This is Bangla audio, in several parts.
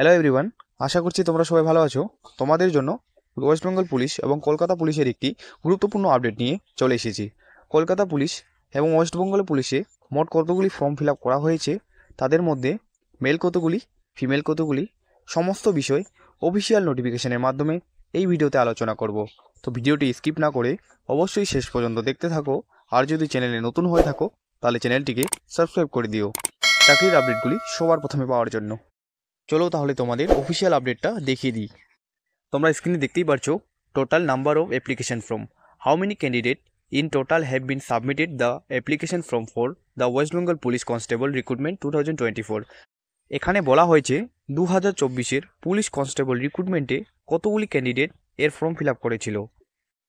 হ্যালো এভরিওয়ান, আশা করছি তোমরা সবাই ভালো আছো। তোমাদের জন্য ওয়েস্ট বেঙ্গল পুলিশ এবং কলকাতা পুলিশের একটি গুরুত্বপূর্ণ আপডেট নিয়ে চলে এসেছি। কলকাতা পুলিশ এবং ওয়েস্ট বেঙ্গল পুলিশে মোট কতগুলি ফর্ম ফিল আপ করা হয়েছে, তাদের মধ্যে মেল কতগুলি, ফিমেল কতগুলি, সমস্ত বিষয় অফিসিয়াল নোটিফিকেশনের মাধ্যমে এই ভিডিওতে আলোচনা করব। তো ভিডিওটি স্কিপ না করে অবশ্যই শেষ পর্যন্ত দেখতে থাকো। আর যদি চ্যানেলে নতুন হয়ে থাকো তাহলে চ্যানেলটিকে সাবস্ক্রাইব করে দিও চাকরির আপডেটগুলি সবার প্রথমে পাওয়ার জন্য। চলো তাহলে তোমাদের অফিসিয়াল আপডেটটা দেখিয়ে দিই। তোমরা স্ক্রিনে দেখতেই পারছো total number of application form, how many candidate in total have been submitted the application form for the West Bengal police constable recruitment 2024। এখানে বলা হয়েছে 2024-এর পুলিশ কনস্টেবল রিক্রুটমেন্টে কতগুলি ক্যান্ডিডেট এর ফর্ম ফিল আপ করেছিল।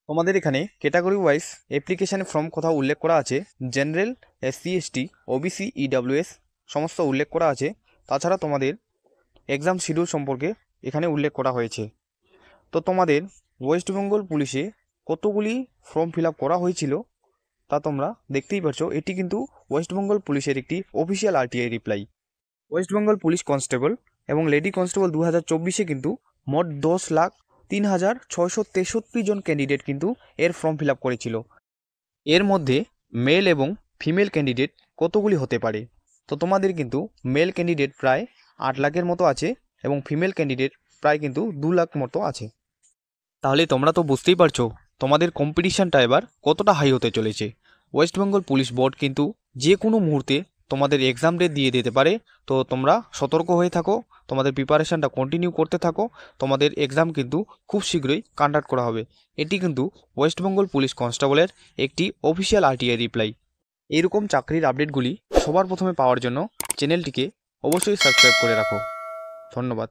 তোমাদের এখানে ক্যাটাগরি ওয়াইজ অ্যাপ্লিকেশানের ফর্ম কথা উল্লেখ করা আছে। General, SC ST, OBC, EWS সমস্ত উল্লেখ করা আছে। তাছাড়া তোমাদের এক্সাম শিডিউল সম্পর্কে এখানে উল্লেখ করা হয়েছে। তো তোমাদের ওয়েস্ট বেঙ্গল পুলিশে কতগুলি ফর্ম ফিল আপ করা হয়েছিল তা তোমরা দেখতেই পারছো। এটি কিন্তু ওয়েস্ট বেঙ্গল পুলিশের একটি official RTI reply. West Bengal police constable এবং লেডি কনস্টেবল 2024-এ কিন্তু মোট 10,03,663 জন ক্যান্ডিডেট কিন্তু এর ফর্ম ফিল আপ করেছিল। এর মধ্যে মেল এবং ফিমেল ক্যান্ডিডেট কতগুলি হতে পারে? তো তোমাদের কিন্তু মেল ক্যান্ডিডেট প্রায় 8 লাখের মতো আছে এবং ফিমেল ক্যান্ডিডেট প্রায় কিন্তু 2 লাখ মতো আছে। তাহলে তোমরা তো বুঝতেই পারছো তোমাদের কম্পিটিশানটা এবার কতটা হাই হতে চলেছে। ওয়েস্ট বেঙ্গল পুলিশ বোর্ড কিন্তু যে কোনো মুহূর্তে তোমাদের এক্সাম ডেট দিয়ে দিতে পারে। তো তোমরা সতর্ক হয়ে থাকো, তোমাদের প্রিপারেশানটা কন্টিনিউ করতে থাকো। তোমাদের এক্সাম কিন্তু খুব শীঘ্রই কন্ডাক্ট করা হবে। এটি কিন্তু ওয়েস্ট বেঙ্গল পুলিশ কনস্টেবলের একটি অফিসিয়াল RTI রিপ্লাই। এইরকম চাকরির আপডেটগুলি সবার প্রথমে পাওয়ার জন্য চ্যানেলটিকে অবশ্যই সাবস্ক্রাইব করে রাখো। ধন্যবাদ।